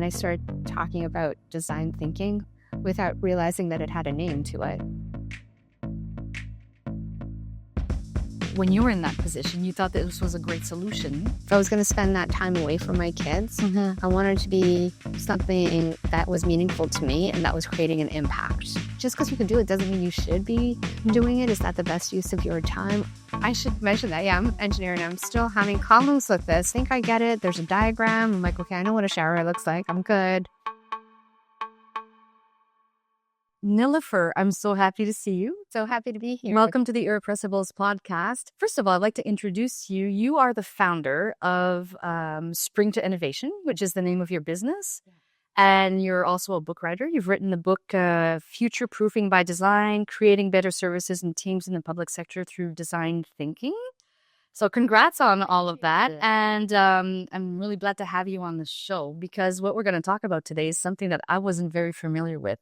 then I started talking about design thinking without realizing that it had a name to it. When you were in that position, you thought that this was a great solution. If I was going to spend that time away from my kids, I wanted it to be something that was meaningful to me and that was creating an impact. Just because you can do it doesn't mean you should be doing it. Is that the best use of your time? I should mention that, I'm an engineer and I'm still having problems with this. Think I get it. There's a diagram. I'm like, okay, I know what a shower looks like. I'm good. Nilufer, I'm so happy to see you. So happy to be here. Welcome to the Irrepressibles Podcast. First of all, I'd like to introduce you. You are the founder of Spring to Innovation, which is the name of your business. And you're also a book writer. You've written the book, Future Proofing by Design, Creating Better Services and Teams in the Public Sector Through Design Thinking. So congrats on all of that. And I'm really glad to have you on the show because what we're going to talk about today is something that I wasn't very familiar with.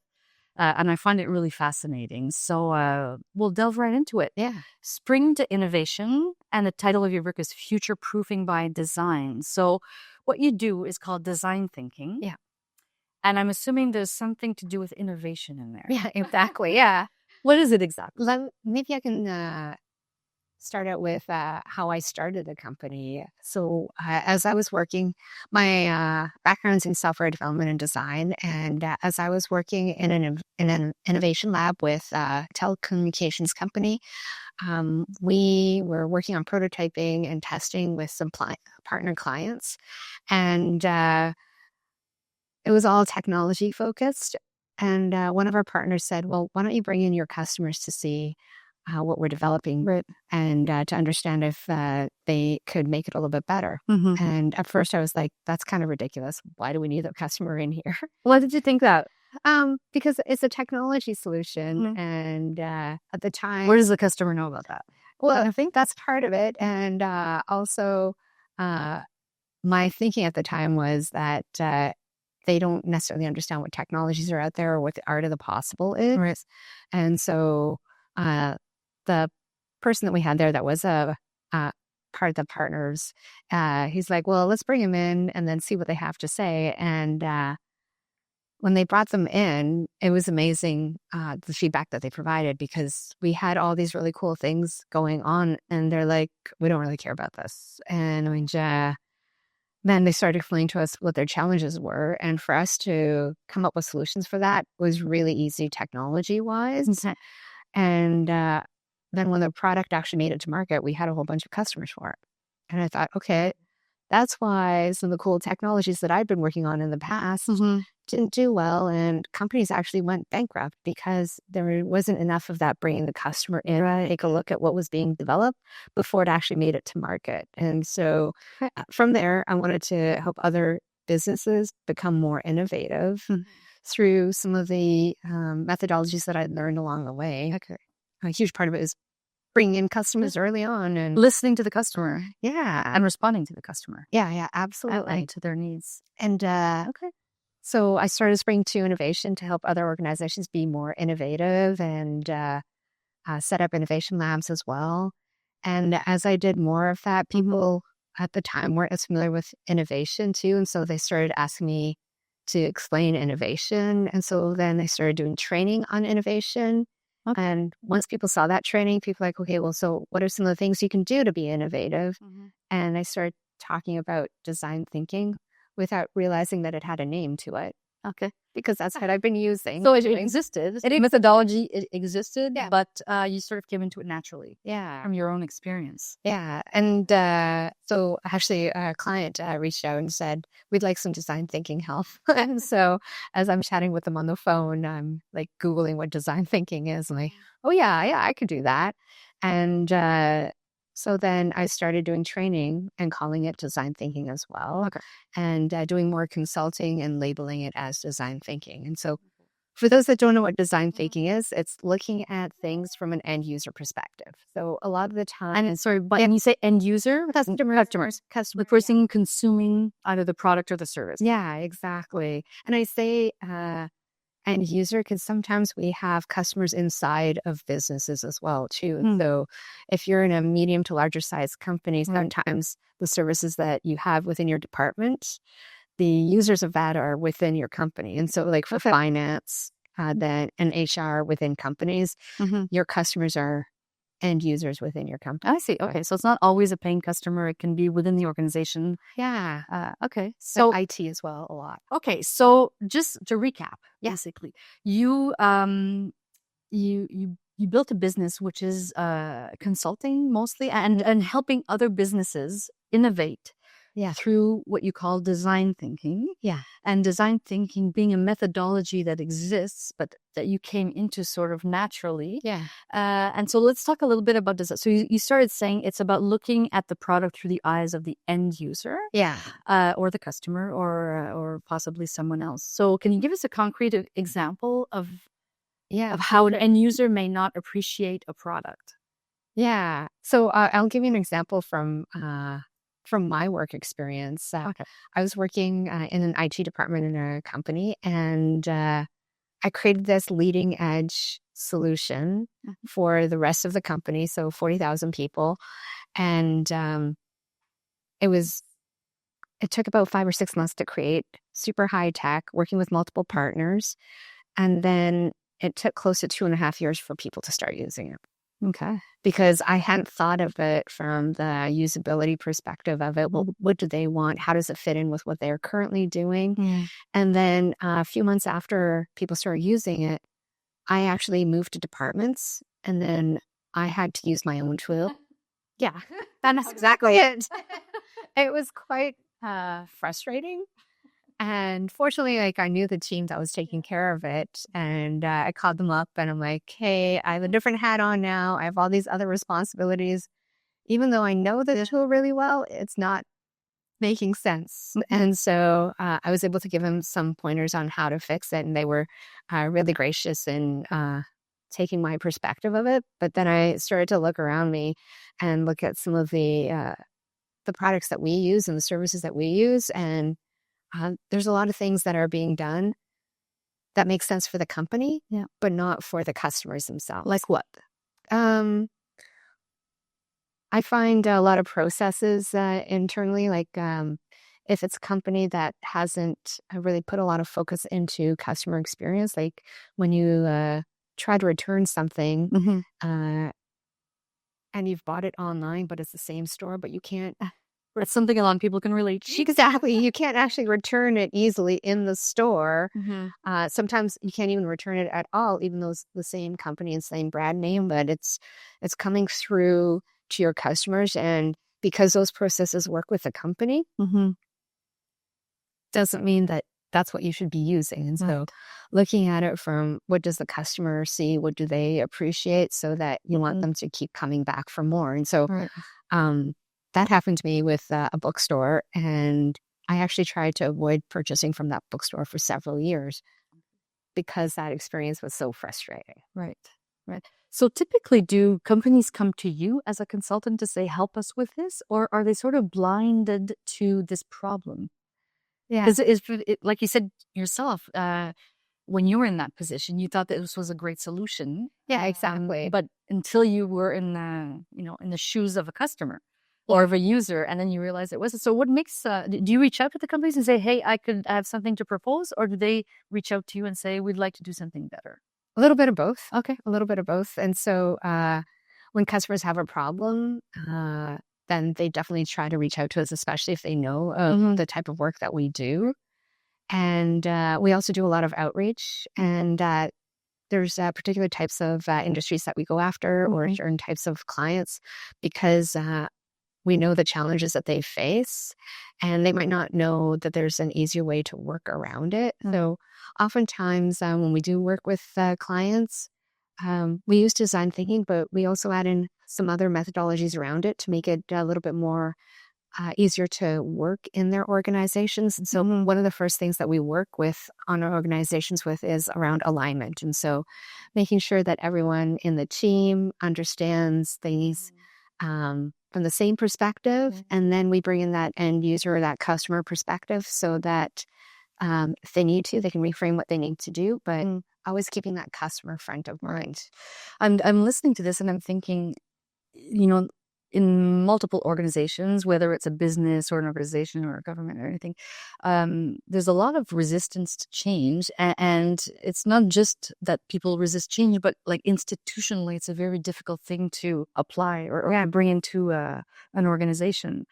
And I find it really fascinating. So we'll delve right into it. Yeah. Spring to Innovation. And the title of your book is Future Proofing by Design. So what you do is called design thinking. Yeah. And I'm assuming there's something to do with innovation in there. Yeah, exactly. Yeah. What is it exactly? Maybe I can start out with how I started the company. So as I was working, my background's in software development and design. And as I was working in an innovation lab with a telecommunications company, we were working on prototyping and testing with some partner clients. And it was all technology focused. And one of our partners said, well, why don't you bring in your customers to see what we're developing and to understand if they could make it a little bit better. And at first I was like, that's kind of ridiculous. Why do we need a customer in here? Why did you think that? Because it's a technology solution. And at the time... Where does the customer know about that? Well, I think that's part of it. And also my thinking at the time was that they don't necessarily understand what technologies are out there or what the art of the possible is. Right. And so the person that we had there that was a part of the partners, he's like, well, let's bring him in and then see what they have to say. And when they brought them in, it was amazing, the feedback that they provided, because we had all these really cool things going on. And they're like, we don't really care about this. And I mean, then they started explaining to us what their challenges were. And for us to come up with solutions for that was really easy technology-wise. Okay. And then when the product actually made it to market, we had a whole bunch of customers for it. And I thought, okay, that's why some of the cool technologies that I'd been working on in the past didn't do well. And companies actually went bankrupt because there wasn't enough of that bringing the customer in to take a look at what was being developed before it actually made it to market. And so from there, I wanted to help other businesses become more innovative through some of the methodologies that I'd learned along the way. Okay. A huge part of it is bringing in customers early on and listening to the customer. Yeah. And responding to the customer. Yeah, absolutely. To their needs. And so I started Spring to Innovation to help other organizations be more innovative and set up innovation labs as well. And as I did more of that, people at the time weren't as familiar with innovation too. And so they started asking me to explain innovation. And so then they started doing training on innovation. Okay. And once people saw that training, people were like, okay, well, so what are some of the things you can do to be innovative? And I started talking about design thinking without realizing that it had a name to it. Okay. Because that's what I've been using. So it existed. Methodology, it existed, Yeah. but you sort of came into it naturally. Yeah. From your own experience. Yeah. And so actually a client reached out and said, we'd like some design thinking help. And so as I'm chatting with them on the phone, I'm like Googling what design thinking is. And like, oh yeah, I could do that. And so then I started doing training and calling it design thinking as well. Okay. And doing more consulting and labeling it as design thinking. And so for those that don't know what design thinking is, it's looking at things from an end user perspective. So a lot of the time... And sorry, but when you say end user? Customers. The person consuming either the product or the service. Yeah, exactly. And I say end user because sometimes we have customers inside of businesses as well too. So if you're in a medium to larger size company, sometimes the services that you have within your department, the users of that are within your company. And so like for finance, then and HR within companies, your customers are end users within your company. I see. Okay. So it's not always a paying customer. It can be within the organization. Yeah. Okay. So So, IT as well, a lot. okay. So just to recap, basically, you you built a business which is consulting mostly and helping other businesses innovate through what you call design thinking. Yeah. And design thinking being a methodology that exists, but that you came into sort of naturally. Yeah. And so let's talk a little bit about design. So you started saying it's about looking at the product through the eyes of the end user. Yeah. Or the customer or possibly someone else. So can you give us a concrete example of how an end user may not appreciate a product? Yeah. So I'll give you an example from my work experience. I was working in an IT department in a company, and I created this leading edge solution for the rest of the company, so 40,000 people. And it took about 5 or 6 months to create, super high tech, working with multiple partners. And then it took close to 2.5 years for people to start using it. Okay. Because I hadn't thought of it from the usability perspective of it. Well, what do they want? How does it fit in with what they're currently doing? And then a few months after people started using it, I actually moved to departments, and then I had to use my own tool. Yeah, that's exactly it. It was quite frustrating. And fortunately, like I knew the team that was taking care of it, and I called them up and I'm like, hey, I have a different hat on now. I have all these other responsibilities. Even though I know the tool really well, it's not making sense. And so I was able to give them some pointers on how to fix it. And they were really gracious in taking my perspective of it. But then I started to look around me and look at some of the products that we use and the services that we use. And there's a lot of things that are being done that make sense for the company, but not for the customers themselves. Like what? I find a lot of processes internally, like if it's a company that hasn't really put a lot of focus into customer experience, like when you try to return something and you've bought it online, but it's the same store, but you can't. It's something a lot of people can relate to. Exactly. You can't actually return it easily in the store. Sometimes you can't even return it at all, even though it's the same company and same brand name, but it's coming through to your customers. And because those processes work with the company, doesn't mean that that's what you should be using. And so looking at it from what does the customer see, what do they appreciate, so that you want them to keep coming back for more. And so that happened to me with a bookstore, and I actually tried to avoid purchasing from that bookstore for several years because that experience was so frustrating. Right. So typically, do companies come to you as a consultant to say, help us with this, or are they sort of blinded to this problem? Yeah. Because like you said yourself, when you were in that position, you thought that this was a great solution. Yeah, exactly. But until you were in the shoes of a customer or of a user, and then you realize it wasn't. So what makes, do you reach out to the companies and say, hey, I could have something to propose? Or do they reach out to you and say, we'd like to do something better? A little bit of both. Okay. A little bit of both. And so when customers have a problem, then they definitely try to reach out to us, especially if they know the type of work that we do. And we also do a lot of outreach, and there's particular types of industries that we go after, or certain types of clients, because we know the challenges that they face, and they might not know that there's an easier way to work around it. So oftentimes when we do work with clients, we use design thinking, but we also add in some other methodologies around it to make it a little bit more easier to work in their organizations. And so one of the first things that we work with on our organizations with is around alignment. And so making sure that everyone in the team understands things from the same perspective. And then we bring in that end user or that customer perspective, so that if they need to, they can reframe what they need to do, but always keeping that customer front of mind. I'm listening to this and I'm thinking, in multiple organizations, whether it's a business or an organization or a government or anything, there's a lot of resistance to change. And it's not just that people resist change, but like institutionally, it's a very difficult thing to apply or bring into an organization.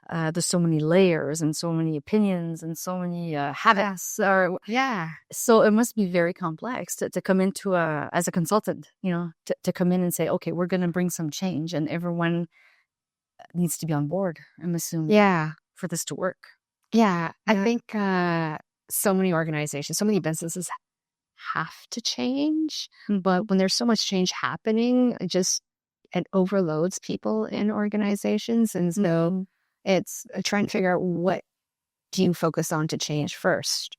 There's so many layers and so many opinions and so many habits. So it must be very complex to come into as a consultant, to come in and say, okay, we're going to bring some change, and everyone needs to be on board, I'm assuming. Yeah. For this to work. Yeah. I think so many organizations, so many businesses have to change. But when there's so much change happening, it overloads people in organizations. And so it's trying to figure out, what do you focus on to change first?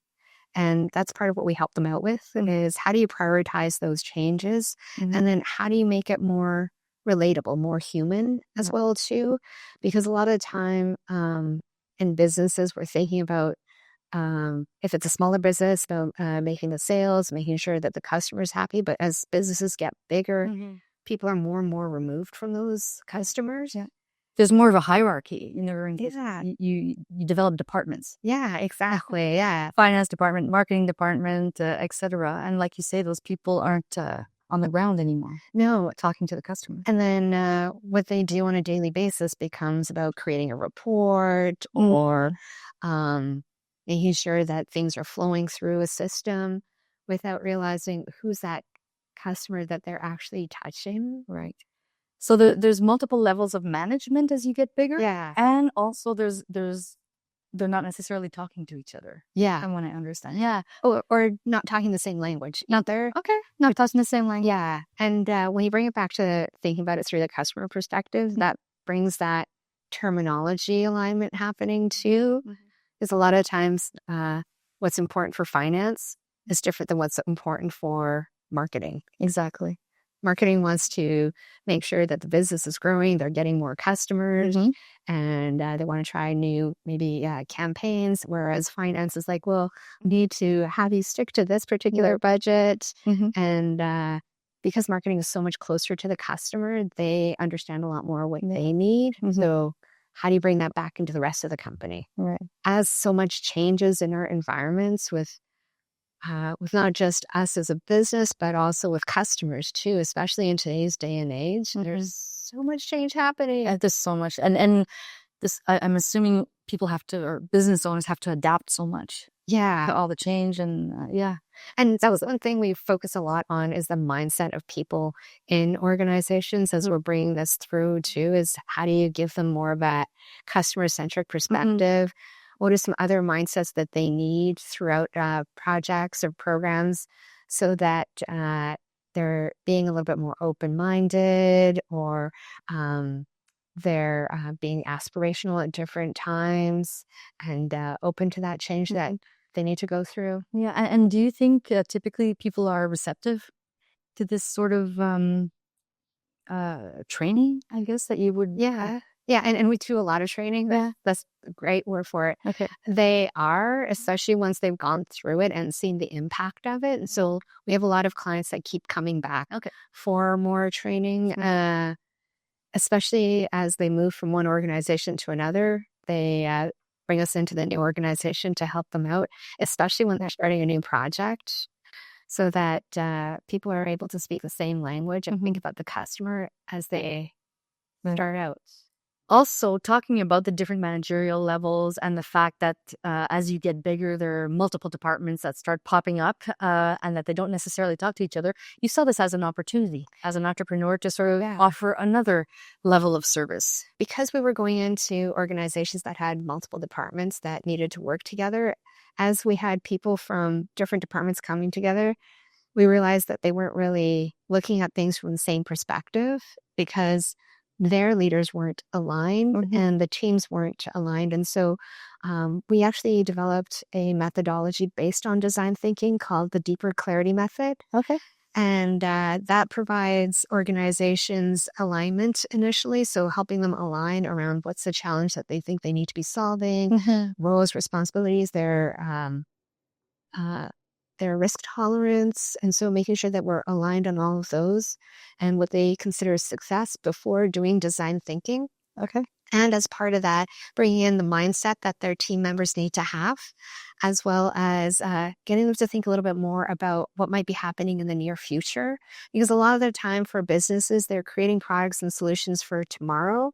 And that's part of what we help them out with, is how do you prioritize those changes? And then how do you make it more relatable, more human as well too? Because a lot of the time in businesses, we're thinking about, if it's a smaller business, about making the sales, making sure that the customer's happy. But as businesses get bigger, people are more and more removed from those customers. Yeah. There's more of a hierarchy. You develop departments. Yeah, exactly. Yeah. Finance department, marketing department, etc. And like you say, those people aren't on the ground anymore. No. Talking to the customer. And then what they do on a daily basis becomes about creating a report or making sure that things are flowing through a system without realizing who's that customer that they're actually touching. Right. So there's multiple levels of management as you get bigger. Yeah. And also they're not necessarily talking to each other. Yeah. I want to understand. Yeah. Or not talking the same language. Not talking the same language. Yeah. And when you bring it back to thinking about it through the customer perspective, that brings that terminology alignment happening too. Because a lot of times what's important for finance is different than what's important for marketing. Exactly. Marketing wants to make sure that the business is growing, they're getting more customers, and they want to try new, maybe campaigns, whereas finance is like, well, we need to have you stick to this particular budget. And because marketing is so much closer to the customer, they understand a lot more what they need. So how do you bring that back into the rest of the company? Right. As so much changes in our environments with not just us as a business, but also with customers too, especially in today's day and age. There's so much change happening. There's so much. And this, I'm assuming people have to, or business owners have to adapt so much. Yeah. To all the change and And that was one thing we focus a lot on, is the mindset of people in organizations as we're bringing this through too, is how do you give them more of that customer-centric perspective? What are some other mindsets that they need throughout projects or programs so that they're being a little bit more open-minded, or they're being aspirational at different times and open to that change that they need to go through? Yeah. And do you think typically people are receptive to this sort of training, I guess, that you would... Yeah, and we do a lot of training. That's a great word for it. Okay. They are, especially once they've gone through it and seen the impact of it. And so we have a lot of clients that keep coming back for more training, especially as they move from one organization to another. They bring us into the new organization to help them out, especially when they're starting a new project, so that people are able to speak the same language and think about the customer as they start out. Also, talking about the different managerial levels and the fact that as you get bigger, there are multiple departments that start popping up and that they don't necessarily talk to each other. You saw this as an opportunity, as an entrepreneur, to sort of offer another level of service. Because we were going into organizations that had multiple departments that needed to work together, as we had people from different departments coming together, we realized that they weren't really looking at things from the same perspective, because their leaders weren't aligned and the teams weren't aligned. And so we actually developed a methodology based on design thinking called the Deeper Clarity Method. Okay. And that provides organizations alignment initially, so helping them align around what's the challenge that they think they need to be solving, roles, responsibilities, their their risk tolerance. And so making sure that we're aligned on all of those and what they consider success before doing design thinking. Okay. And as part of that, bringing in the mindset that their team members need to have, as well as getting them to think a little bit more about what might be happening in the near future. Because a lot of the time for businesses, they're creating products and solutions for tomorrow.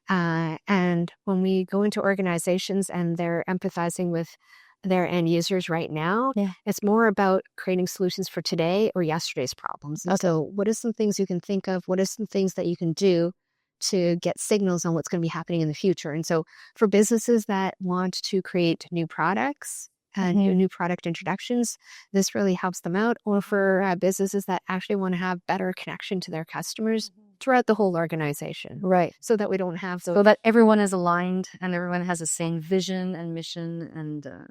And when we go into organizations and they're empathizing with their end users right now, it's more about creating solutions for today or yesterday's problems. And so what are some things you can think of? What are some things that you can do to get signals on what's going to be happening in the future? And so for businesses that want to create new products and new product introductions, this really helps them out. Or for businesses that actually want to have better connection to their customers throughout the whole organization. Right. So that we don't have those. So that everyone is aligned and everyone has the same vision and mission and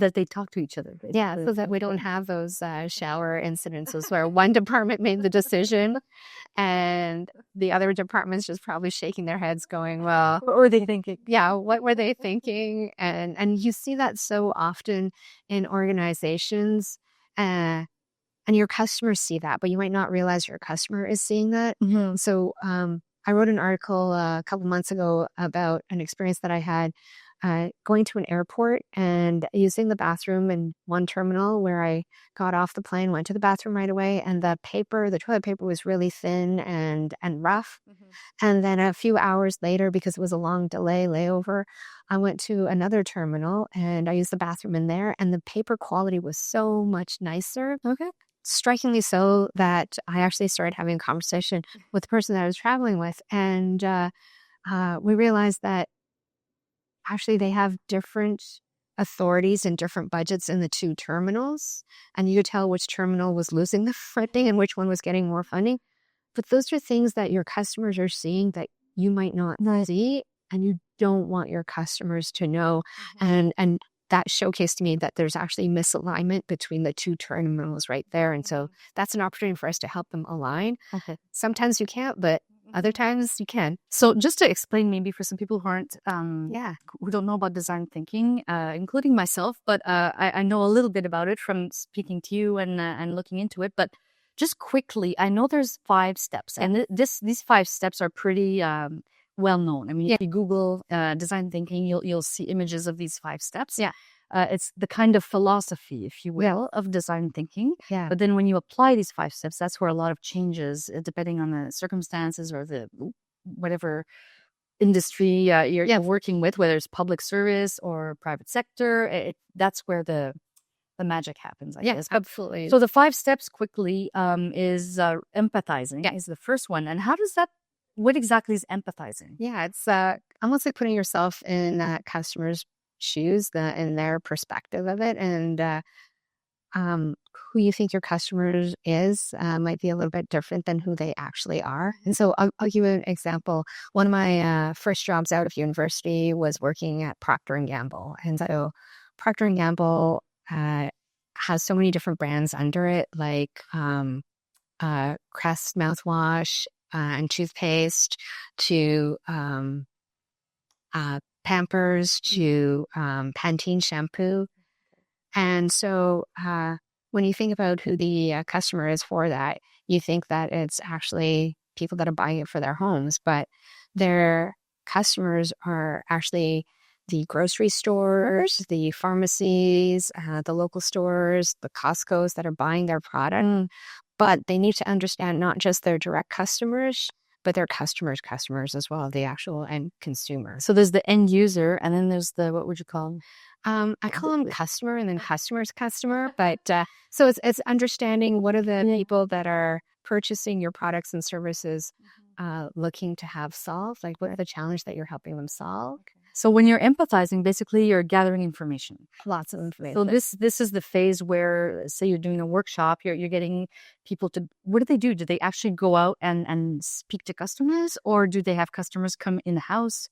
that they talk to each other. Basically. Yeah, so that we don't have those shower incidences where one department made the decision and the other department's just probably shaking their heads going, well, what were they thinking? Yeah, what were they thinking? And you see that so often in organizations, and your customers see that, but you might not realize your customer is seeing that. So I wrote an article a couple months ago about an experience that I had going to an airport and using the bathroom in one terminal where I got off the plane, went to the bathroom right away, and the toilet paper was really thin and rough. And then a few hours later, because it was a long layover, I went to another terminal and I used the bathroom in there, and the paper quality was so much nicer. Okay. Strikingly so that I actually started having a conversation with the person that I was traveling with, and we realized that actually they have different authorities and different budgets in the two terminals, and you could tell which terminal was losing the funding and which one was getting more funding. But those are things that your customers are seeing that you might not see, and you don't want your customers to know. And that showcased to me that there's actually misalignment between the two terminals right there. And so that's an opportunity for us to help them align. Sometimes you can't, but other times you can. So just to explain maybe for some people who aren't, who don't know about design thinking, including myself, but I know a little bit about it from speaking to you and looking into it. But just quickly, I know there's 5 steps, and these 5 steps are pretty well known. I mean, if you Google design thinking, you'll see images of these 5 steps. It's the kind of philosophy, if you will, of design thinking. But then when you apply these 5 steps, that's where a lot of changes, depending on the circumstances or the whatever industry you're working with, whether it's public service or private sector, that's where the magic happens, I guess. Absolutely. So the 5 steps quickly is empathizing is the first one. And what exactly is empathizing? It's almost like putting yourself in that customer's shoes, in their perspective of it, and who you think your customer is might be a little bit different than who they actually are. And so I'll give you an example. One of my first jobs out of university was working at Procter & Gamble. And so Procter & Gamble has so many different brands under it, like Crest mouthwash and toothpaste, to Pampers, to Pantene shampoo. And so when you think about who the customer is for that, you think that it's actually people that are buying it for their homes, but their customers are actually the grocery stores, the pharmacies, the local stores, the Costco's that are buying their product. But they need to understand not just their direct customers, but their customers' customers as well, the actual end consumer. So there's the end user, and then there's what would you call them? I call them customer and then customer's customer. But so it's understanding what are the people that are purchasing your products and services looking to have solved, like what are the challenge that you're helping them solve. So when you're empathizing, basically you're gathering information. Lots of information. So this is the phase where, say you're doing a workshop, you're getting people to, what do they do? Do they actually go out and speak to customers, or do they have customers come in the house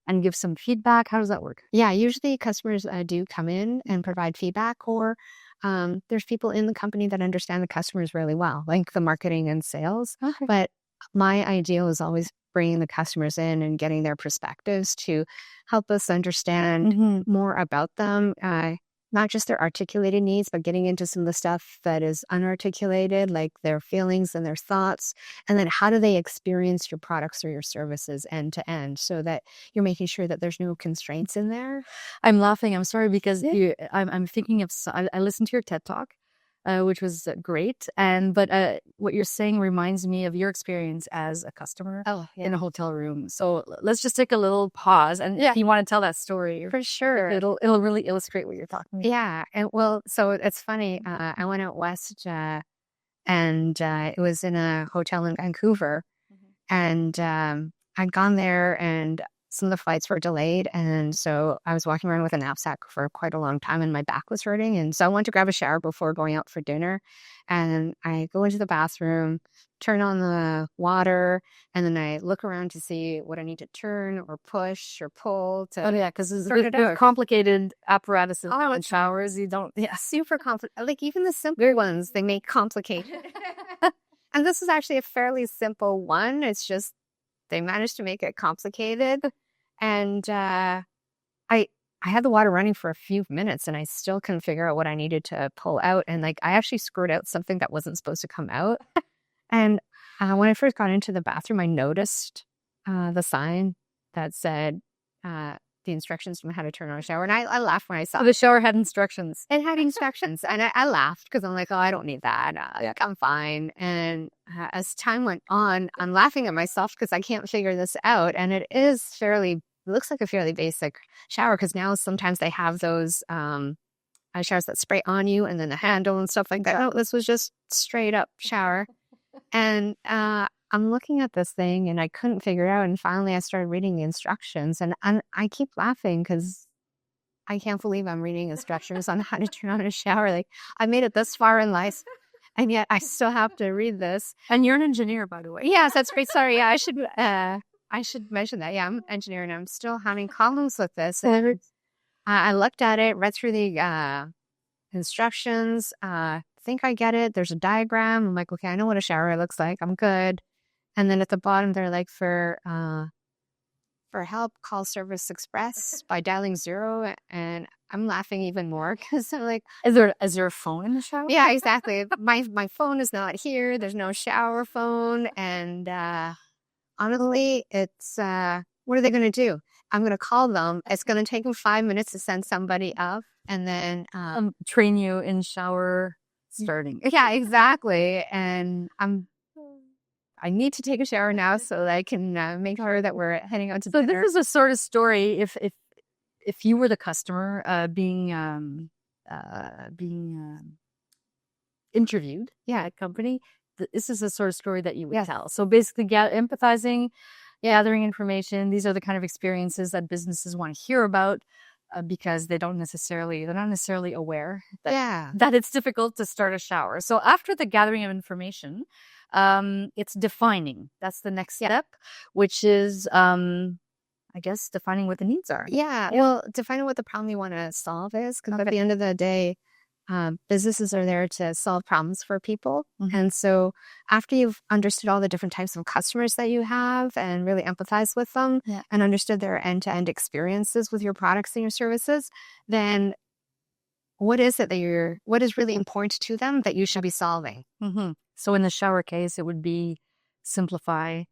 and give some feedback? How does that work? Yeah, usually customers do come in and provide feedback, or there's people in the company that understand the customers really well, like the marketing and sales. But my ideal is always bringing the customers in and getting their perspectives to help us understand more about them. not just their articulated needs, but getting into some of the stuff that is unarticulated, like their feelings and their thoughts. And then how do they experience your products or your services end to end, so that you're making sure that there's no constraints in there. I'm laughing. I'm sorry because I'm thinking of. I listened to your TED Talk, which was great. But what you're saying reminds me of your experience as a customer in a hotel room. So let's just take a little pause, and if you want to tell that story, For sure. it'll really illustrate what you're talking about. Yeah. And so it's funny. I went out west and it was in a hotel in Vancouver. And I'd gone there and some of the flights were delayed. And so I was walking around with a knapsack for quite a long time and my back was hurting. And so I went to grab a shower before going out for dinner. And I go into the bathroom, turn on the water, and then I look around to see what I need to turn or push or pull to. Oh, yeah, because it's complicated apparatuses and showers. You don't. Yeah, super complicated. Like even the simple ones, they make complicated. And this is actually a fairly simple one. It's just they managed to make it complicated. And I had the water running for a few minutes and I still couldn't figure out what I needed to pull out. And like I actually screwed out something that wasn't supposed to come out. And when I first got into the bathroom, I noticed the sign that said the instructions on how to turn on a shower. And I laughed when I saw the shower had instructions. It had instructions. And I laughed because I'm like, oh, I don't need that. I'm fine. And as time went on, I'm laughing at myself because I can't figure this out. And it looks like a fairly basic shower because now sometimes they have those showers that spray on you and then the handle and stuff like that. Oh, this was just straight up shower. And I'm looking at this thing and I couldn't figure it out. And finally I started reading the instructions and I keep laughing because I can't believe I'm reading instructions on how to turn on a shower. Like I made it this far in life and yet I still have to read this. And you're an engineer, by the way. Yes, that's great. Sorry. Yeah, I should mention that. Yeah, I'm an engineer and I'm still having problems with this. And I looked at it, read through the instructions. Think I get it. There's a diagram. I'm like, okay, I know what a shower looks like. I'm good. And then at the bottom, they're like, for help, call Service Express by dialing 0. And I'm laughing even more because I'm like, is there a phone in the shower? Yeah, exactly. My phone is not here. There's no shower phone. And honestly, it's what are they going to do? I'm going to call them. It's going to take them 5 minutes to send somebody up and then train you in shower starting. Yeah, exactly. And I need to take a shower now so that I can make sure that we're heading out to dinner. So this is a sort of story. If you were the customer being interviewed at a company, this is the sort of story that you would tell. So basically, empathizing, gathering information. These are the kind of experiences that businesses want to hear about because they're not necessarily aware that it's difficult to start a shower. So after the gathering of information, it's defining. That's the next step, which is, I guess, defining what the needs are. Yeah. Well, defining what the problem you want to solve is, because at the end of the day, businesses are there to solve problems for people. Mm-hmm. And so after you've understood all the different types of customers that you have and really empathize with them and understood their end-to-end experiences with your products and your services, then what is really important to them that you should be solving? Mm-hmm. So in the shower case, it would be simplify.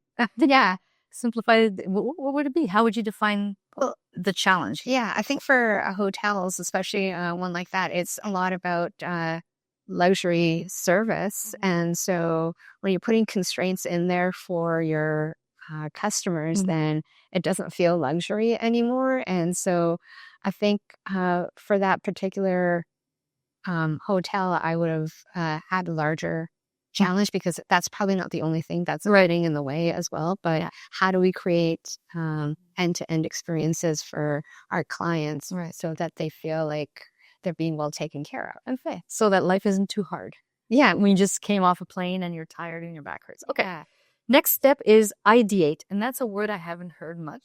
Simplify. What would it be? How would you define the challenge? Yeah, I think for hotels, especially one like that, it's a lot about luxury service. And so when you're putting constraints in there for your customers, then it doesn't feel luxury anymore. And so I think for that particular hotel, I would have had a larger challenge because that's probably not the only thing that's getting in the way as well. But how do we create end-to-end experiences for our clients so that they feel like they're being well taken care of? Okay. So that life isn't too hard. Yeah. When you just came off a plane and you're tired and your back hurts. Okay. Yeah. Next step is ideate. And that's a word I haven't heard much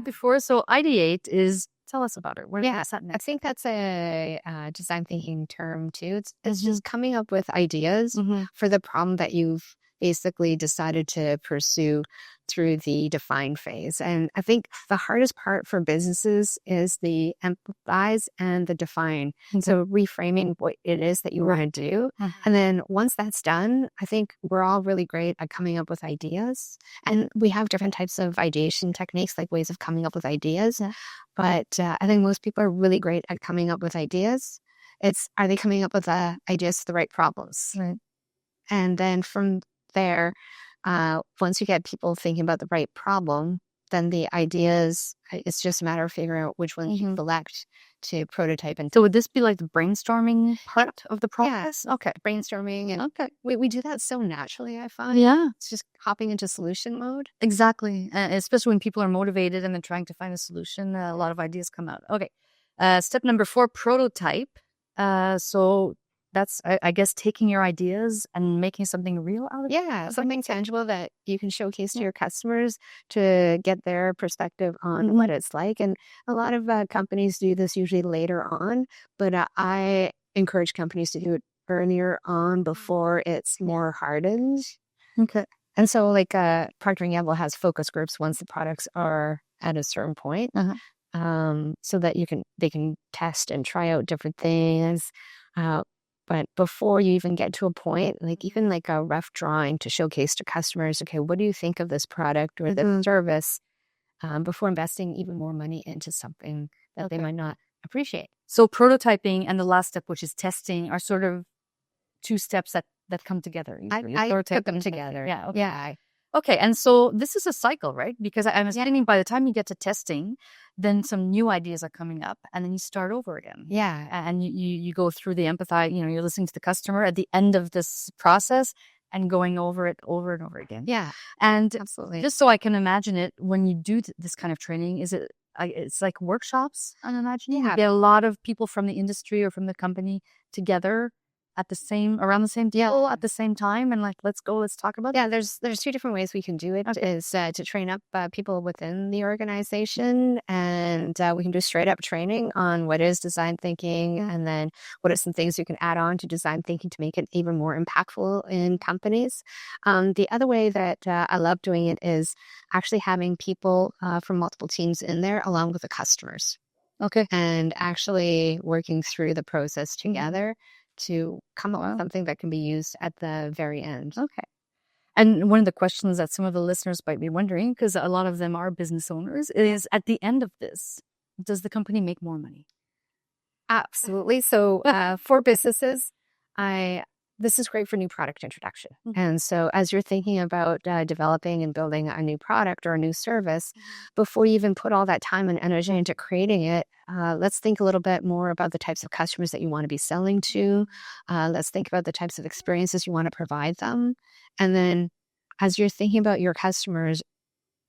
before. So ideate is, tell us about it. Where I think that's a design thinking term too. It's just coming up with ideas for the problem that you've basically decided to pursue through the define phase. And I think the hardest part for businesses is the empathize and the define. So reframing what it is that you want to do. And then once that's done, I think we're all really great at coming up with ideas. And we have different types of ideation techniques, like ways of coming up with ideas. But I think most people are really great at coming up with ideas. Are they coming up with ideas for the right problems? Right. And then from there, once you get people thinking about the right problem, then the ideas, it's just a matter of figuring out which ones you select to prototype. And so would this be like the brainstorming part of the process? Yeah. Okay. Brainstorming. And we do that so naturally, I find. Yeah. It's just hopping into solution mode. Exactly. Especially when people are motivated and they're trying to find a solution, a lot of ideas come out. Okay. Step number 4, prototype. So that's, I guess, taking your ideas and making something real out of it. Yeah, something tangible that you can showcase to your customers to get their perspective on what it's like. And a lot of companies do this usually later on, but I encourage companies to do it earlier on before it's more hardened. Okay. And so like Procter & Gamble has focus groups once the products are at a certain point. So that they can test and try out different things. But before you even get to a point, like even like a rough drawing to showcase to customers, okay, what do you think of this product or this service, before investing even more money into something that they might not appreciate. So prototyping and the last step, which is testing, are sort of 2 steps that come together. I put them together. Yeah. Okay. Yeah. Okay, and so this is a cycle, right? Because I'm assuming by the time you get to testing, then some new ideas are coming up, and then you start over again. Yeah. And you go through the empathize, you're listening to the customer at the end of this process and going over it over and over again. Yeah. And Absolutely. just so I can imagine it, when you do this kind of training, it's like workshops, I'm imagining? Yeah. You get a lot of people from the industry or from the company together around the same table at the same time, and like, let's talk about it. Yeah, there's 2 different ways we can do it. Is to train up people within the organization, and we can do straight up training on what is design thinking, and then what are some things you can add on to design thinking to make it even more impactful in companies. The other way that I love doing it is actually having people from multiple teams in there along with the customers. Okay. And actually working through the process together to come up with something that can be used at the very end. Okay. And one of the questions that some of the listeners might be wondering, because a lot of them are business owners, is at the end of this, does the company make more money? Absolutely. So for businesses, this is great for new product introduction. And so as you're thinking about developing and building a new product or a new service, before you even put all that time and energy into creating it, let's think a little bit more about the types of customers that you want to be selling to. Let's think about the types of experiences you want to provide them. And then as you're thinking about your customers,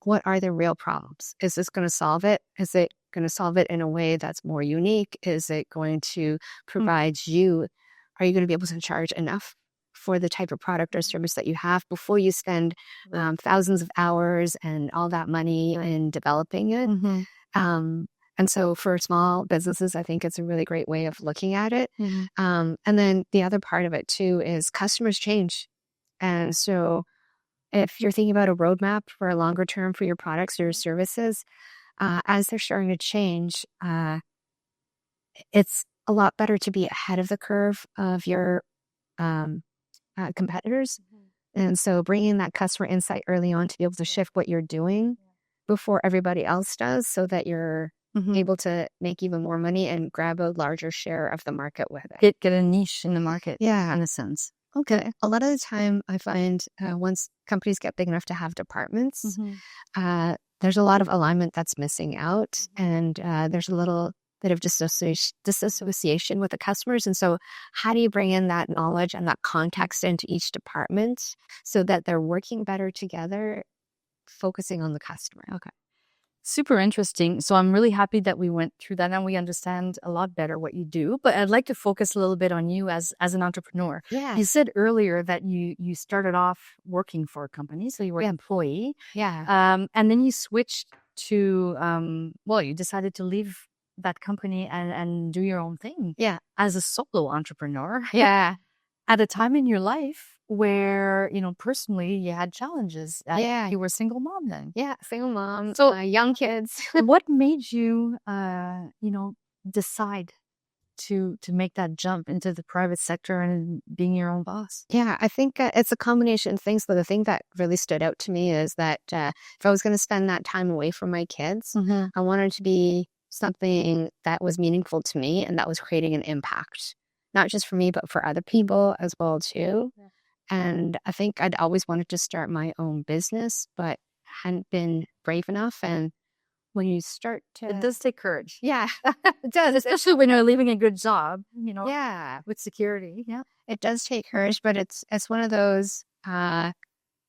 what are their real problems? Is this going to solve it? Is it going to solve it in a way that's more unique? Is it going to provide you? Are you going to be able to charge enough for the type of product or service that you have before you spend thousands of hours and all that money in developing it? And so for small businesses, I think it's a really great way of looking at it. And then the other part of it too is customers change. And so if you're thinking about a roadmap for a longer term for your products or your services, as they're starting to change, it's a lot better to be ahead of the curve of your competitors. And so bringing that customer insight early on to be able to shift what you're doing before everybody else does, so that you're able to make even more money and grab a larger share of the market with it. Get a niche in the market, in a sense. Okay. A lot of the time I find once companies get big enough to have departments, there's a lot of alignment that's missing out, and there's a little bit of disassociation with the customers. And so how do you bring in that knowledge and that context into each department so that they're working better together, focusing on the customer? Okay. Super interesting. So I'm really happy that we went through that and we understand a lot better what you do. But I'd like to focus a little bit on you as an entrepreneur. Yeah. You said earlier that you started off working for a company, so you were an employee. Yeah. And then you switched to, you decided to leave that company and do your own thing. Yeah. As a solo entrepreneur. Yeah. At a time in your life where, personally you had challenges. Yeah. You were a single mom then. Yeah, single mom, So young kids. what made you, decide to make that jump into the private sector and being your own boss? Yeah, I think it's a combination of things, but the thing that really stood out to me is that if I was going to spend that time away from my kids, I wanted to be something that was meaningful to me and that was creating an impact, not just for me, but for other people as well too. Yeah. And I think I'd always wanted to start my own business, but hadn't been brave enough. And when you start to, It does take courage. yeah, it does. Especially when you're leaving a good job, Yeah, with security. Yeah. it does take courage, but it's one of those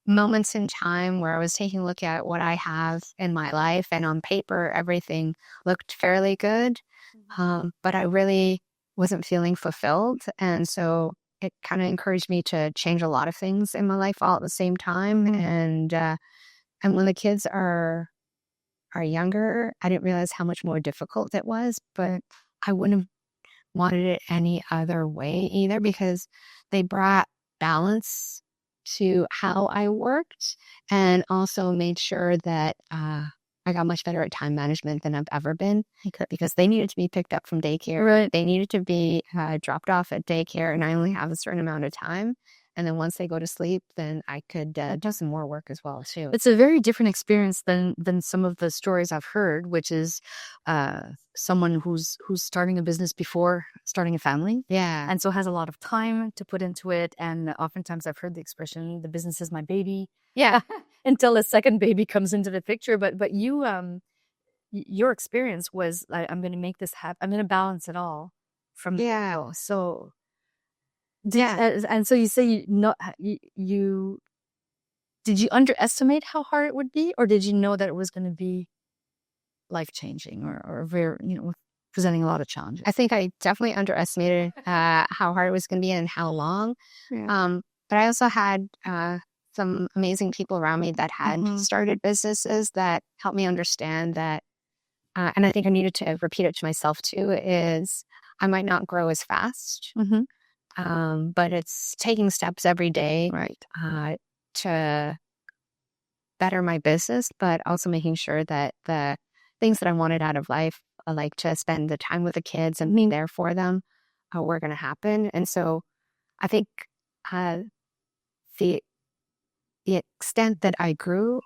moments in time where I was taking a look at what I have in my life, and on paper everything looked fairly good, but I really wasn't feeling fulfilled, and so it kind of encouraged me to change a lot of things in my life all at the same time. And when the kids are younger, I didn't realize how much more difficult it was, but I wouldn't have wanted it any other way either, because they brought balance to how I worked and also made sure that I got much better at time management than I've ever been, because they needed to be picked up from daycare. Right. They needed to be dropped off at daycare, and I only have a certain amount of time. And then once they go to sleep, then I could do some more work as well too. It's a very different experience than some of the stories I've heard, which is someone who's starting a business before starting a family. Yeah. And so has a lot of time to put into it. And oftentimes I've heard the expression, the business is my baby. Yeah. Until a second baby comes into the picture. But you, your experience was, I'm going to make this happen. I'm going to balance it all from the Yeah. get-go. So Yeah. and so you say you did you underestimate how hard it would be, or did you know that it was going to be life changing or very, presenting a lot of challenges? I think I definitely underestimated how hard it was going to be and how long. Yeah. But I also had some amazing people around me that had started businesses that helped me understand that. And I think I needed to repeat it to myself too, is I might not grow as fast, but it's taking steps every day, Right. To better my business, but also making sure that the things that I wanted out of life, like to spend the time with the kids and being there for them, were going to happen. And so I think the extent that I grew,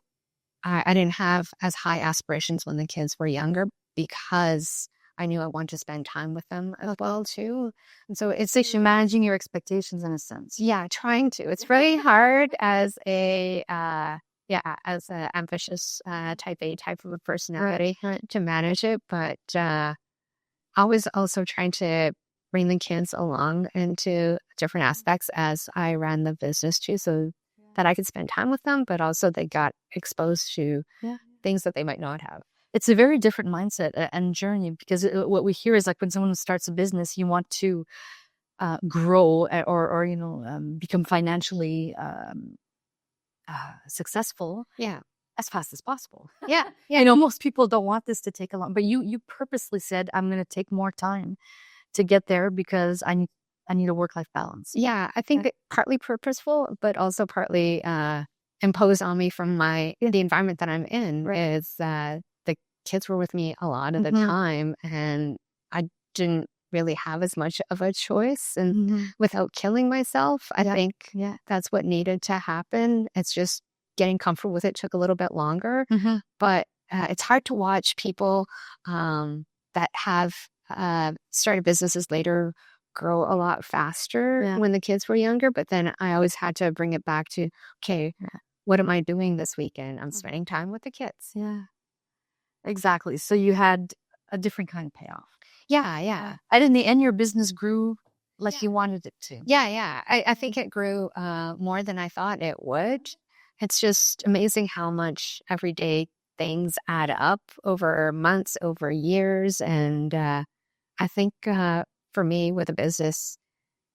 I didn't have as high aspirations when the kids were younger, because I knew I wanted to spend time with them as well too. And so it's So you're managing your expectations in a sense. yeah, trying to. It's really hard as a as a ambitious type A type of a personality to manage it, but I was also trying to bring the kids along into different aspects as I ran the business too, so that I could spend time with them, but also they got exposed to things that they might not have. It's a very different mindset and journey, because what we hear is like when someone starts a business, you want to grow or become financially successful. Yeah. As fast as possible. Yeah. Most people don't want this to take a long, but you purposely said, I'm going to take more time to get there because I need a work-life balance. Yeah, I think partly purposeful, but also partly imposed on me from the environment that I'm in. Is the kids were with me a lot of the time, and I didn't really have as much of a choice. And without killing myself, I think that's what needed to happen. It's just getting comfortable with it took a little bit longer, but it's hard to watch people that have started businesses later grow a lot faster when the kids were younger. But then I always had to bring it back to, okay, what am I doing this weekend? I'm spending time with the kids. Yeah, exactly. So you had a different kind of payoff. Yeah. And in the end, your business grew like you wanted it to. Yeah. I think it grew more than I thought it would. It's just amazing how much everyday things add up over months, over years. And I think for me with a business,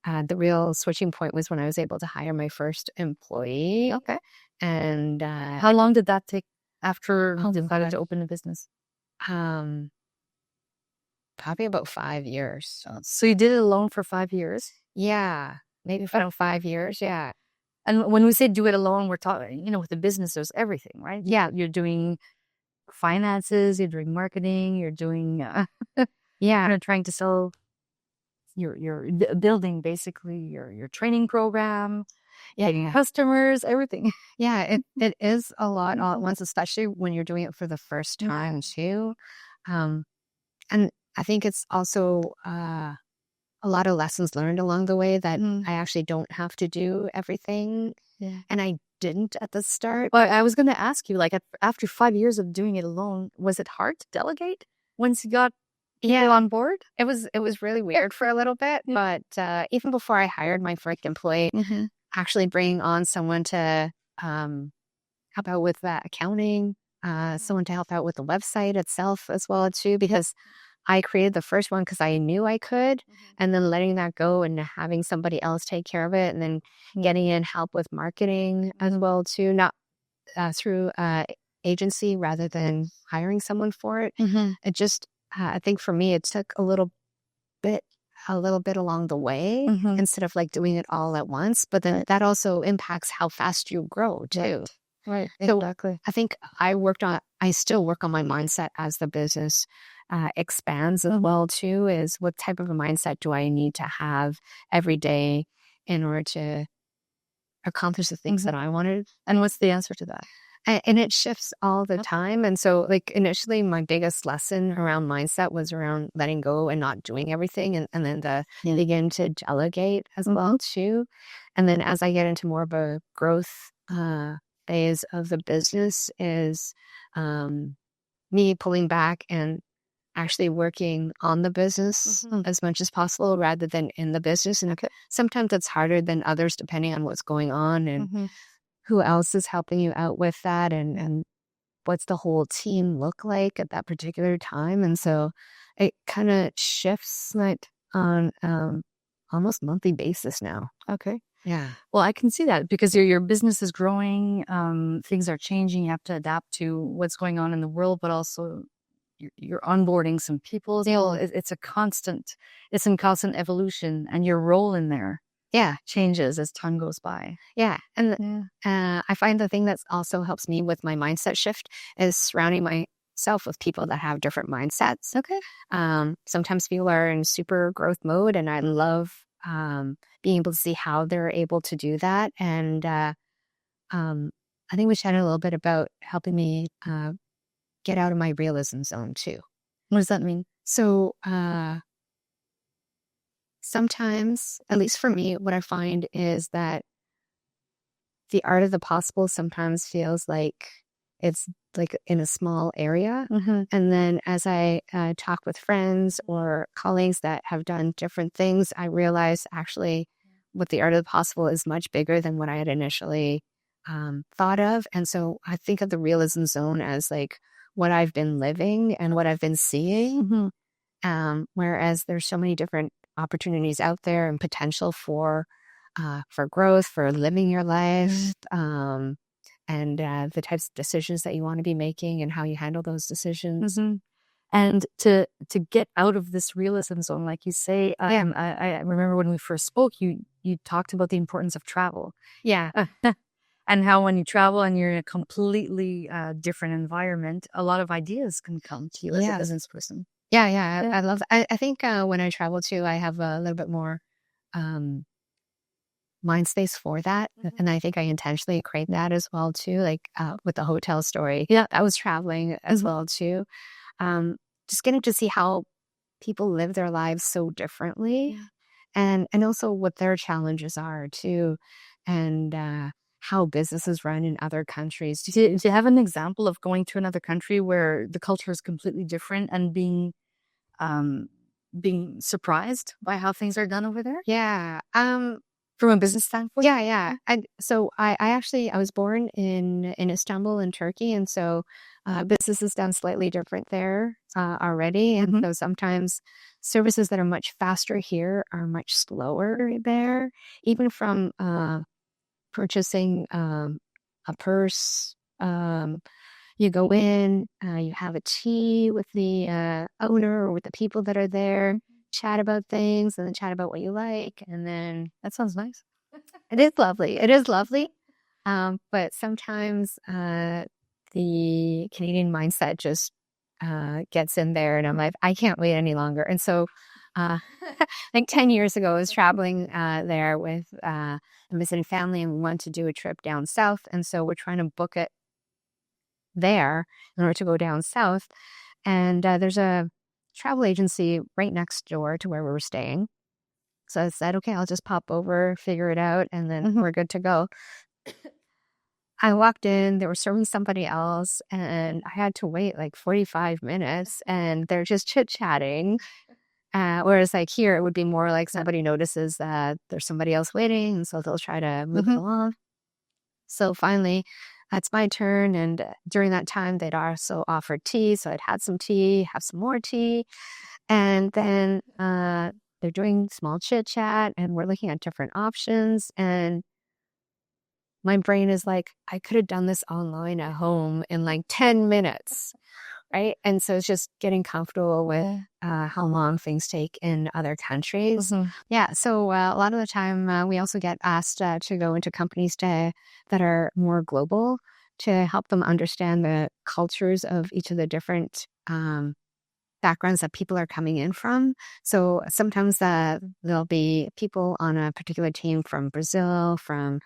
the real switching point was when I was able to hire my first employee. Okay. And how long did that take after you decided to open a business? Probably about 5 years. So you did it alone for 5 years? Yeah, maybe about 5 years. Yeah. And when we say do it alone, we're talking, with the business, there's everything, right? Yeah. You're doing finances, you're doing marketing, you're doing, trying to sell your building, basically your training program, getting customers, everything. Yeah, it is a lot all at once, especially when you're doing it for the first time too. And I think it's also a lot of lessons learned along the way that I actually don't have to do everything. Yeah. And I didn't at the start. Well, I was going to ask you, like, after 5 years of doing it alone, was it hard to delegate once you got people on board? It was really weird for a little bit, but even before I hired my first employee, actually bringing on someone to help out with accounting, someone to help out with the website itself as well too, because I created the first one because I knew I could, and then letting that go and having somebody else take care of it, and then getting in help with marketing as well too, not through agency rather than hiring someone for it. It just, I think for me, it took a little bit along the way instead of like doing it all at once. But then that also impacts how fast you grow too. Right. So Exactly. I think I still work on my mindset as the business expands as well too, is what type of a mindset do I need to have every day in order to accomplish the things that I wanted. And what's the answer to that? And it shifts all the time. And so like initially my biggest lesson around mindset was around letting go and not doing everything. And then begin to delegate as well too. And then as I get into more of a growth phase of the business is me pulling back and actually working on the business as much as possible rather than in the business. And sometimes it's harder than others depending on what's going on and who else is helping you out with that and what's the whole team look like at that particular time. And so it kind of shifts like on almost monthly basis now. Okay. Yeah. Well, I can see that because your business is growing. Things are changing. You have to adapt to what's going on in the world, but also you're onboarding some people as well. It's in constant evolution, and your role in there changes as time goes by. Yeah. And I find the thing that also helps me with my mindset shift is surrounding myself with people that have different mindsets. Okay. Sometimes people are in super growth mode, and I love being able to see how they're able to do that. And I think we chatted a little bit about helping me get out of my realism zone too. What does that mean? So sometimes, at least for me, what I find is that the art of the possible sometimes feels like it's like in a small area. And then as I talk with friends or colleagues that have done different things, I realize actually what the art of the possible is much bigger than what I had initially thought of. And so I think of the realism zone as like what I've been living and what I've been seeing. Whereas there's so many different opportunities out there and potential for growth, for living your life, and the types of decisions that you want to be making and how you handle those decisions. And to get out of this realism zone, like you say, I remember when we first spoke, you talked about the importance of travel. Yeah. And how when you travel and you're in a completely different environment, a lot of ideas can come to you as a business person. Yeah. I love that. I think when I travel too, I have a little bit more mind space for that. And I think I intentionally create that as well too, like with the hotel story. Yeah, I was traveling as well too. Just getting to see how people live their lives so differently and also what their challenges are too. And how businesses run in other countries. Do you have an example of going to another country where the culture is completely different and being surprised by how things are done over there? Yeah. From a business standpoint? Yeah. And so I was born in Istanbul in Turkey. And so business is done slightly different there already. And so sometimes services that are much faster here are much slower there, even from purchasing a purse. You go in, you have a tea with the owner or with the people that are there, chat about things, and then chat about what you like. And then that sounds nice. It is lovely. It is lovely. But sometimes the Canadian mindset just gets in there, and I'm like, I can't wait any longer. And so, I think 10 years ago, I was traveling there with a visiting family, and we wanted to do a trip down south. And so we're trying to book it there in order to go down south. And there's a travel agency right next door to where we were staying. So I said, okay, I'll just pop over, figure it out, and then we're good to go. I walked in, they were serving somebody else, and I had to wait like 45 minutes, and they're just chit-chatting. Whereas like here, it would be more like somebody notices that there's somebody else waiting, and so they'll try to move it along. So finally, it's my turn, and during that time, they'd also offered tea, so I'd had some tea, have some more tea, and then they're doing small chit-chat, and we're looking at different options, and my brain is like, I could have done this online at home in like 10 minutes, right? And so it's just getting comfortable with how long things take in other countries. Yeah, so a lot of the time we also get asked to go into companies that are more global to help them understand the cultures of each of the different backgrounds that people are coming in from. So sometimes there'll be people on a particular team from Brazil, from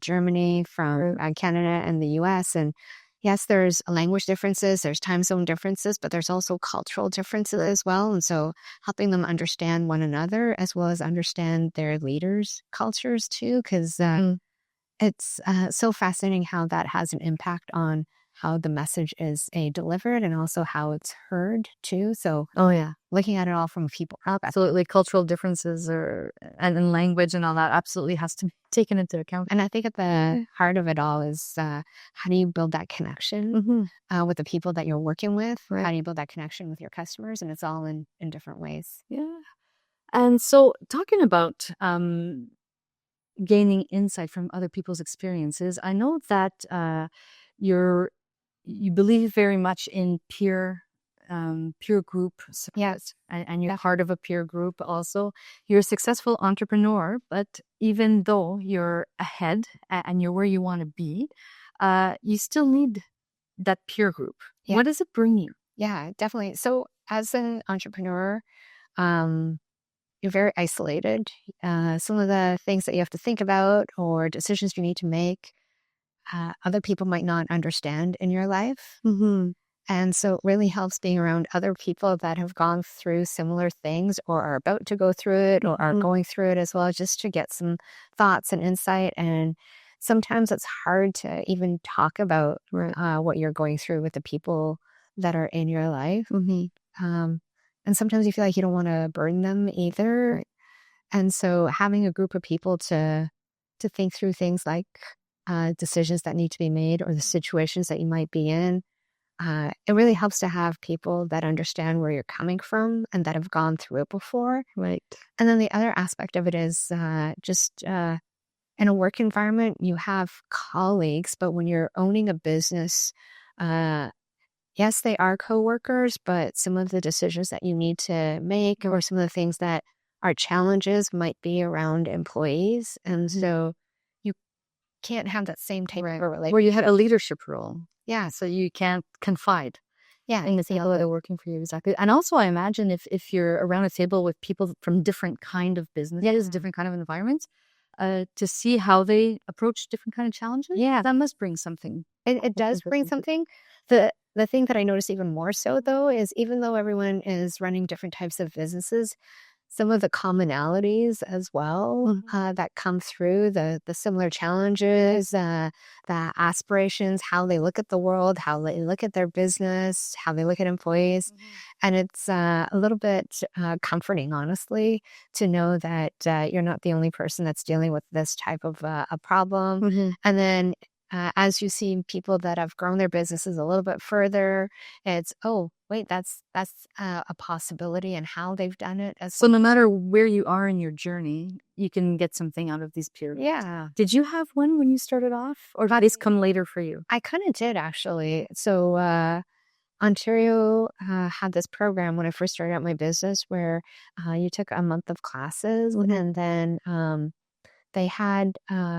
Germany, from Canada and the US. And yes, there's language differences, there's time zone differences, but there's also cultural differences as well. And so helping them understand one another as well as understand their leaders' cultures too, because it's so fascinating how that has an impact on how the message is delivered and also how it's heard too. So looking at it all from people. Absolutely. Cultural differences and in language and all that absolutely has to be taken into account. And I think at the heart of it all is how do you build that connection with the people that you're working with? Right. How do you build that connection with your customers? And it's all in different ways. Yeah. And so talking about gaining insight from other people's experiences, I know that you believe very much in peer group support. Yes. And you're part of a peer group also. You're a successful entrepreneur, but even though you're ahead and you're where you want to be, you still need that peer group. Yeah. What does it bring you? Yeah, definitely. So as an entrepreneur, you're very isolated. Some of the things that you have to think about or decisions you need to make, other people might not understand in your life. And so it really helps being around other people that have gone through similar things or are about to go through it or are going through it as well, just to get some thoughts and insight. And sometimes it's hard to even talk about what you're going through with the people that are in your life. And sometimes you feel like you don't want to burden them either. And so having a group of people to think through things like decisions that need to be made or the situations that you might be in, it really helps to have people that understand where you're coming from and that have gone through it before. Right. And then the other aspect of it is just in a work environment, you have colleagues, but when you're owning a business, yes, they are coworkers, but some of the decisions that you need to make or some of the things that are challenges might be around employees. And so you can't have that same type of relationship. Where you had a leadership role. Yeah. So you can't confide. Yeah. In the people that are working for you. Exactly. And also I imagine if you're around a table with people from different kind of businesses, different kind of environments, to see how they approach different kind of challenges. Yeah. That must bring something. It does bring something. The thing that I notice even more so though is even though everyone is running different types of businesses, some of the commonalities as well that come through, the similar challenges, the aspirations, how they look at the world, how they look at their business, how they look at employees. And it's a little bit comforting, honestly, to know that you're not the only person that's dealing with this type of a problem. And then as you see people that have grown their businesses a little bit further, it's, oh, wait, that's a possibility and how they've done it. So no matter where you are in your journey, you can get something out of these peer groups. Yeah. Did you have one when you started off? Or did this come later for you? I kind of did, actually. So Ontario had this program when I first started out my business where you took a month of classes and then They had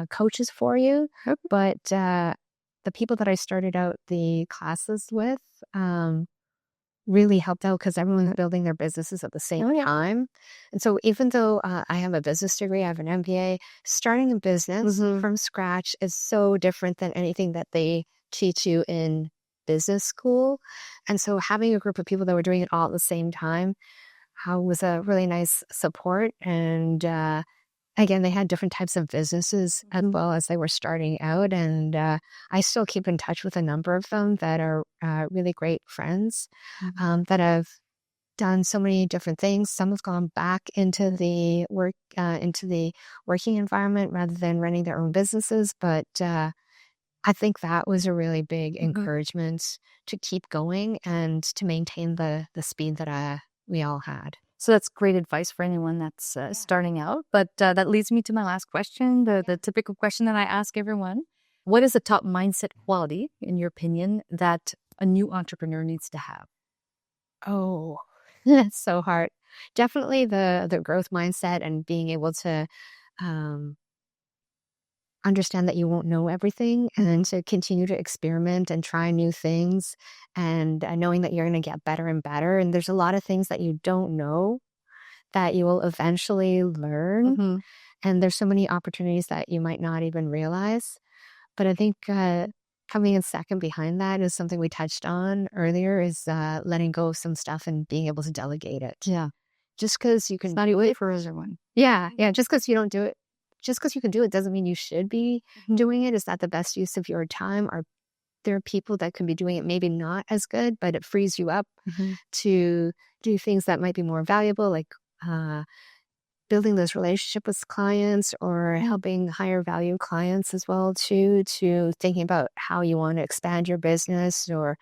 coaches for you, but the people that I started out the classes with really helped out because everyone was building their businesses at the same time. And so even though I have a business degree, I have an MBA, starting a business from scratch is so different than anything that they teach you in business school. And so having a group of people that were doing it all at the same time was a really nice support. And again, they had different types of businesses as well as they were starting out. And I still keep in touch with a number of them that are really great friends that have done so many different things. Some have gone back into the working environment rather than running their own businesses. But I think that was a really big encouragement to keep going and to maintain the speed that we all had. So that's great advice for anyone that's starting out. But that leads me to my last question, the typical question that I ask everyone. What is the top mindset quality, in your opinion, that a new entrepreneur needs to have? Oh, that's so hard. Definitely the growth mindset and being able to understand that you won't know everything and to continue to experiment and try new things and knowing that you're going to get better and better. And there's a lot of things that you don't know that you will eventually learn. And there's so many opportunities that you might not even realize. But I think coming in second behind that is something we touched on earlier, is letting go of some stuff and being able to delegate it. Yeah. Just because you can do it for everyone. Yeah. Just because you don't do it, just because you can do it doesn't mean you should be doing it. Is that the best use of your time? Or there are people that can be doing it maybe not as good, but it frees you up to do things that might be more valuable, like building those relationships with clients or helping higher value clients as well too, to thinking about how you want to expand your business or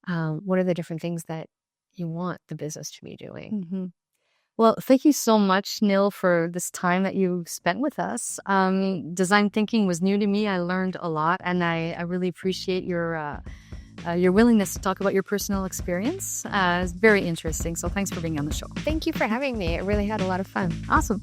what are the different things that you want the business to be doing. Well, thank you so much, Nil, for this time that you spent with us. Design thinking was new to me. I learned a lot, and I really appreciate your willingness to talk about your personal experience. It's very interesting. So thanks for being on the show. Thank you for having me. I really had a lot of fun. Awesome.